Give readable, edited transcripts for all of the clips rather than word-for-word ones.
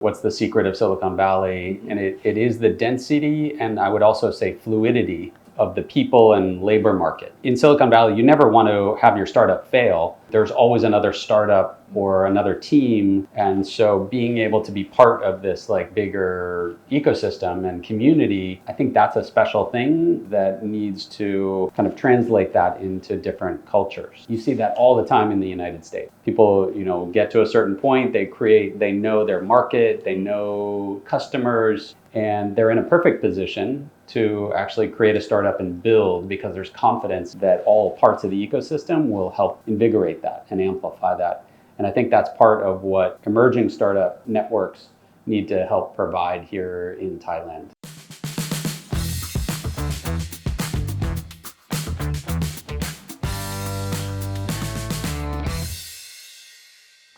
what's the secret of Silicon Valley, and it is the density and I would also say fluidity of the people and labor market. In Silicon Valley, you never want to have your startup fail. There's always another startup or another team, and so being able to be part of this like bigger ecosystem and community, I think that's a special thing that needs to kind of translate that into different cultures. You see that all the time in the United States. People, get to a certain point, they know their market, they know customers, and they're in a perfect position to actually create a startup and build because there's confidence that all parts of the ecosystem will help invigorate that and amplify that. And I think that's part of what emerging startup networks need to help provide here in Thailand.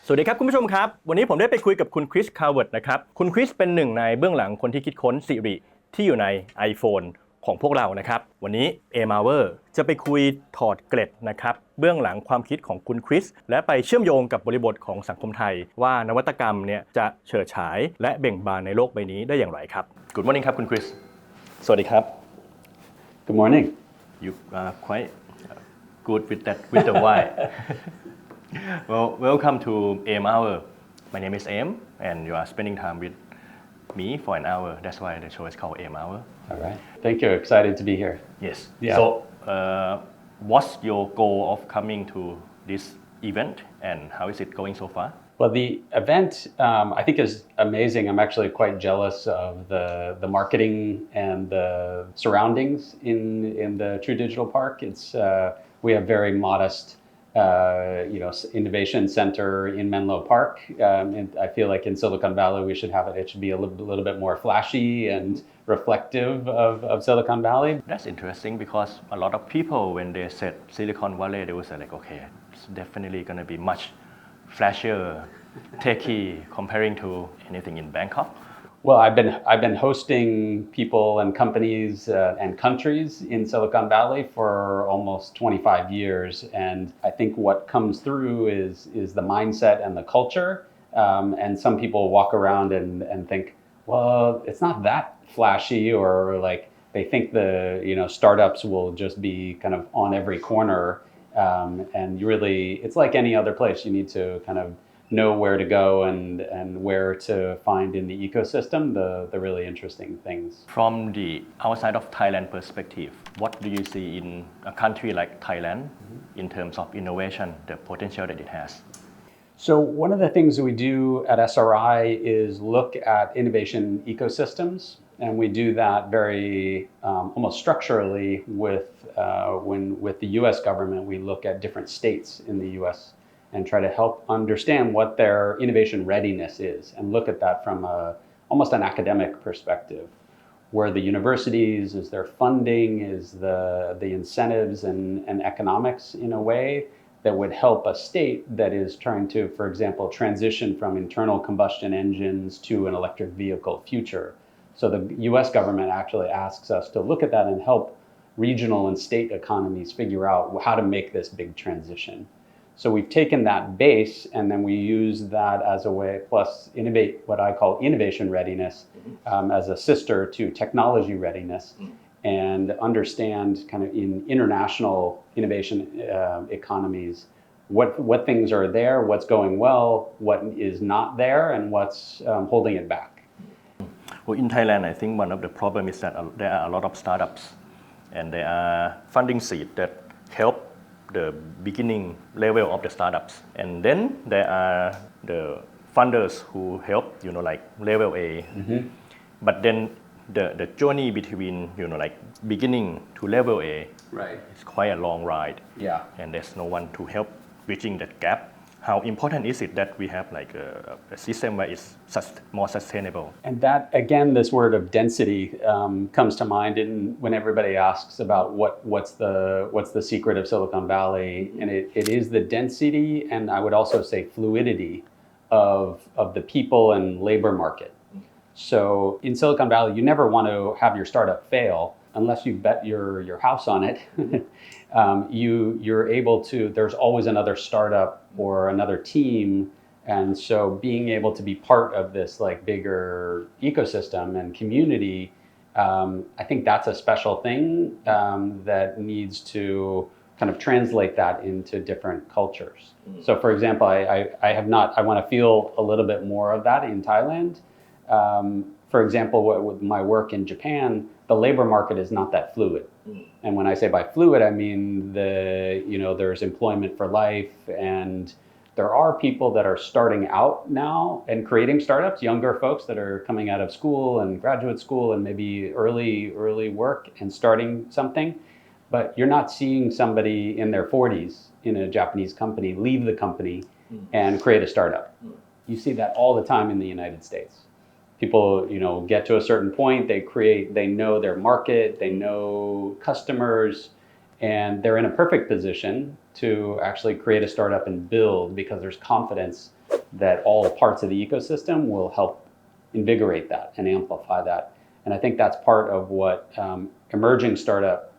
สวัสดีครับคุณผู้ชมครับวันนี้ผมได้ไปคุยกับคุณคริสคาร์เวิร์ดนะครับคุณคริสเป็นหนึ่งในเบื้องหลังคนที่คิดค้น Siri ที่อยู่ใน iPhone ของพวกเรานะครับวันนี้ A-Mower จะไปคุยถอดเกล็ดนะครับเบื้องหลังความคิดของคุณคริสและไปเชื่อมโยงกับบริบทของสังคมไทยว่านวัตกรรมเนี่ยจะเฉิดฉายและเบ่งบานในโลกใบนี้ได้อย่างไรครับ Good morning ครับคุณคริสสวัสดีครับ Good morning. You are quite good with the why. Well, welcome to AM Hour. My name is Am, and you are spending time with me for an hour. That's why the show is called AM Hour. All right. Thank you. Excited to be here. Yes. Yeah. So, what's your goal of coming to this event, and how is it going so far? Well, the event I think is amazing. I'm actually quite jealous of the marketing and the surroundings in the True Digital Park. It's we have very modest. Innovation center in Menlo Park. And I feel like in Silicon Valley, we should have it. It should be a little bit more flashy and reflective of Silicon Valley. That's interesting because a lot of people, when they said Silicon Valley, they would say like, okay, it's definitely going to be much flashier, techy comparing to anything in Bangkok. Well, I've been hosting people and companies and countries in Silicon Valley for almost 25 years, and I think what comes through is the mindset and the culture. And some people walk around and think, well, it's not that flashy, or like they think the startups will just be kind of on every corner. And you really, it's like any other place. You need to kind of know where to go and where to find in the ecosystem the really interesting things. From the outside of Thailand perspective, what do you see in a country like Thailand in terms of innovation, the potential that it has? So one of the things that we do at SRI is look at innovation ecosystems, and we do that very almost structurally with the U.S. government. We look at different states in the U.S. and try to help understand what their innovation readiness is and look at that from almost an academic perspective. Where the universities, is their funding, is the incentives and economics in a way that would help a state that is trying to, for example, transition from internal combustion engines to an electric vehicle future. So the US government actually asks us to look at that and help regional and state economies figure out how to make this big transition. So we've taken that base and then we use that as a way, plus innovate, what I call innovation readiness, as a sister to technology readiness, and understand kind of in international innovation economies, what things are there, what's going well, what is not there, and what's holding it back. Well, in Thailand, I think one of the problems is that there are a lot of startups, and there are funding seeds that help the beginning level of the startups, and then there are the funders who help like level A, but then the journey between like beginning to level A, right, is quite a long ride. Yeah, and there's no one to help bridging that gap. How important is it that we have like a system where it's more sustainable? And that, again, this word of density comes to mind when everybody asks about what's the secret of Silicon Valley, and it is the density and I would also say fluidity of the people and labor market. So in Silicon Valley, you never want to have your startup fail unless you bet your house on it. You're able to, there's always another startup or another team And so being able to be part of this like bigger ecosystem and community, I think that's a special thing that needs to kind of translate that into different cultures. So for example, I want to feel a little bit more of that in Thailand. For example, with my work in Japan, the labor market is not that fluid. And when I say by fluid, I mean there's employment for life, and there are people that are starting out now and creating startups, younger folks that are coming out of school and graduate school and maybe early work and starting something. But you're not seeing somebody in their 40s in a Japanese company leave the company and create a startup. You see that all the time in the United States. People, get to a certain point, they know their market, they know customers, and they're in a perfect position to actually create a startup and build because there's confidence that all parts of the ecosystem will help invigorate that and amplify that. And I think that's part of what emerging startup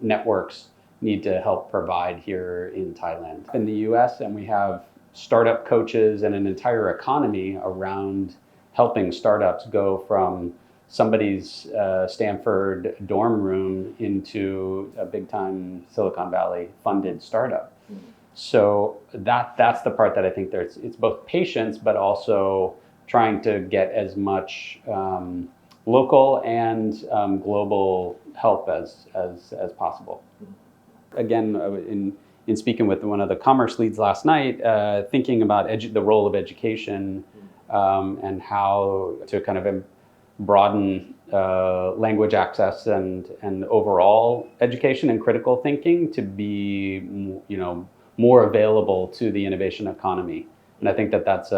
networks need to help provide here in Thailand. In the US, and we have startup coaches and an entire economy around helping startups go from somebody's Stanford dorm room into a big-time Silicon Valley funded startup. So that's the part that I think it's both patience, but also trying to get as much local and global help as possible. Again, in speaking with one of the commerce leads last night, thinking about the role of education and how to kind of broaden language access and overall education and critical thinking to be, more available to the innovation economy. And I think that's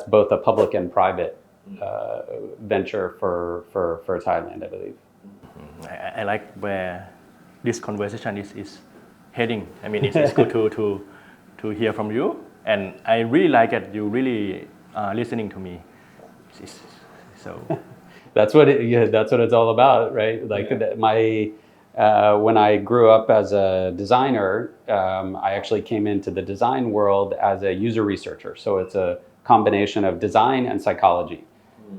both a public and private venture for Thailand, I believe. I like where this conversation is heading. I mean, it's good to hear from you, and I really like it. You really are listening to me. So that's what it's all about, right? Like when I grew up as a designer, I actually came into the design world as a user researcher. So it's a combination of design and psychology.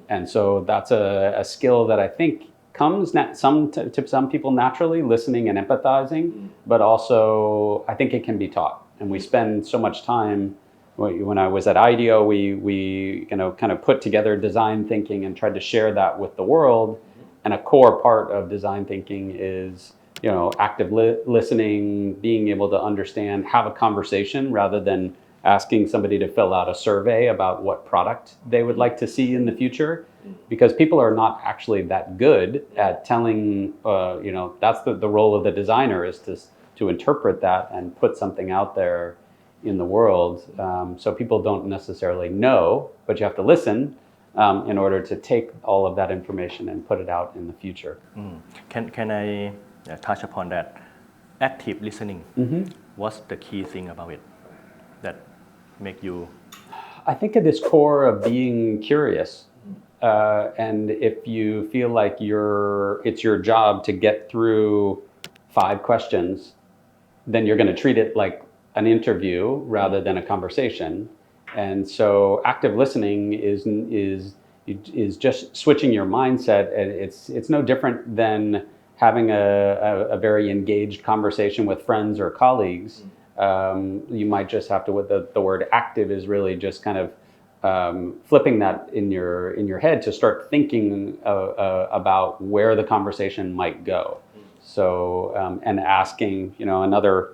And so that's a skill that I think comes to some people naturally, listening and empathizing, but also I think it can be taught. And we spend so much time. When I was at IDEO, we kind of put together design thinking and tried to share that with the world. And a core part of design thinking is, active listening, being able to understand, have a conversation rather than asking somebody to fill out a survey about what product they would like to see in the future. Because people are not actually that good at telling, that's the role of the designer is to interpret that and put something out there in the world. So people don't necessarily know, but you have to listen in order to take all of that information and put it out in the future. Can I touch upon that? Active listening. What's the key thing about it that make you? I think at this core of being curious. And if you feel like it's your job to get through 5 questions, then you're going to treat it like an interview rather than a conversation. And so active listening is just switching your mindset. It's no different than having a very engaged conversation with friends or colleagues. You might just have to, the word active is really just kind of flipping that in your head to start thinking about where the conversation might go. So and asking, another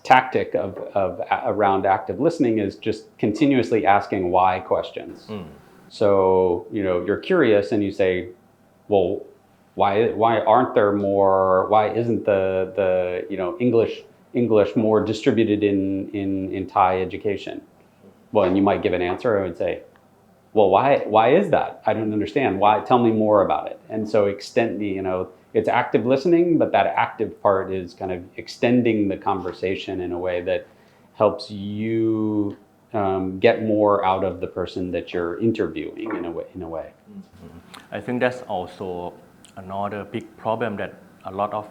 tactic of around active listening is just continuously asking why questions. So you're curious and you say, well, why aren't there more? Why isn't the English more distributed in Thai education? Well, and you might give an answer. I would say, well, why is that? I don't understand. Why? Tell me more about it. And so it's active listening, but that active part is kind of extending the conversation in a way that helps you get more out of the person that you're interviewing in a way. I think that's also another big problem that a lot of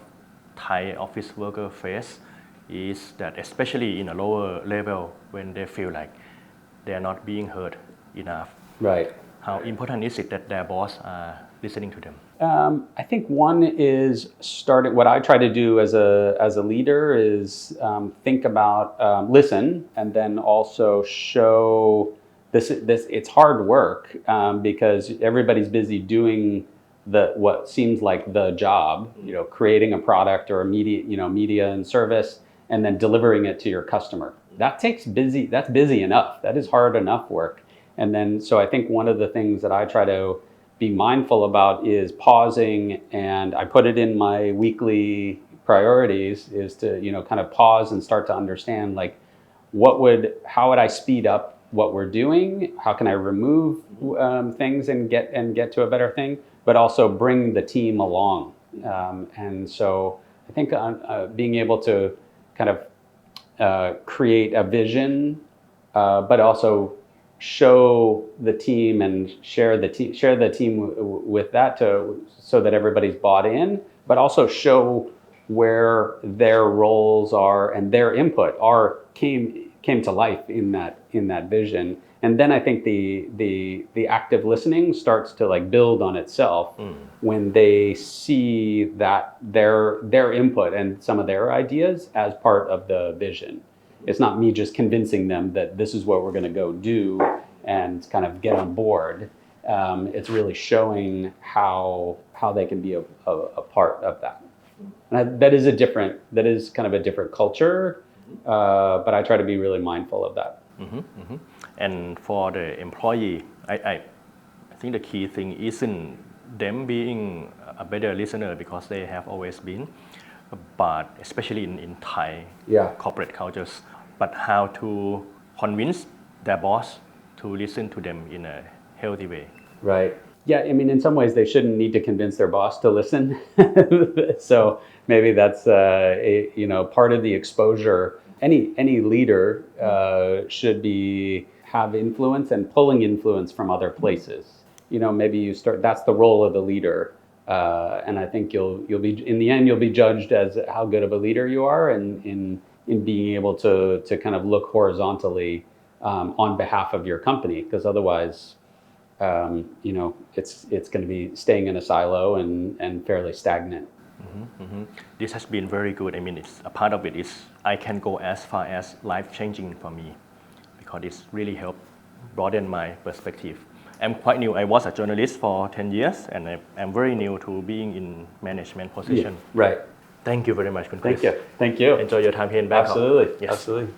Thai office workers face is that especially in a lower level when they feel like they are not being heard enough. Right. How important is it that their boss are listening to them? I think one is starting. What I try to do as a leader is think about listen, and then also show this. It's hard work because everybody's busy doing what seems like the job. Creating a product or a media and service, and then delivering it to your customer. That's busy enough. That is hard enough work. And then, so I think one of the things that I try to be mindful about is pausing, and I put it in my weekly priorities is to, kind of pause and start to understand like how would I speed up what we're doing? How can I remove things and get to a better thing, but also bring the team along. And so I think being able to kind of create a vision, but also show the team and share the team with that so that everybody's bought in, but also show where their roles are and their input came to life in that vision. And then I think the active listening starts to like build on itself when they see that their input and some of their ideas as part of the vision. It's not me just convincing them that this is what we're going to go do and kind of get on board. It's really showing how they can be a part of that. And that is kind of a different culture, but I try to be really mindful of that. And for the employee, I think the key thing isn't them being a better listener because they have always been, but especially in Thai corporate cultures, but how to convince their boss to listen to them in a healthy way. Right. Yeah, I mean, in some ways, they shouldn't need to convince their boss to listen. So maybe that's part of the exposure. Any leader should have influence and pulling influence from other places. Maybe you start. That's the role of the leader, and I think you'll be in the end you'll be judged as how good of a leader you are, and in being able to kind of look horizontally on behalf of your company, because otherwise, it's going to be staying in a silo and fairly stagnant. This has been very good. I mean, it's a part of it is I can go as far as life-changing for me because it's really helped broaden my perspective. I'm quite new. I was a journalist for 10 years and I'm very new to being in management position. Yeah, right. Thank you very much, Chris. Thank you. Enjoy your time here in Bangkok. Absolutely. Yes. Absolutely.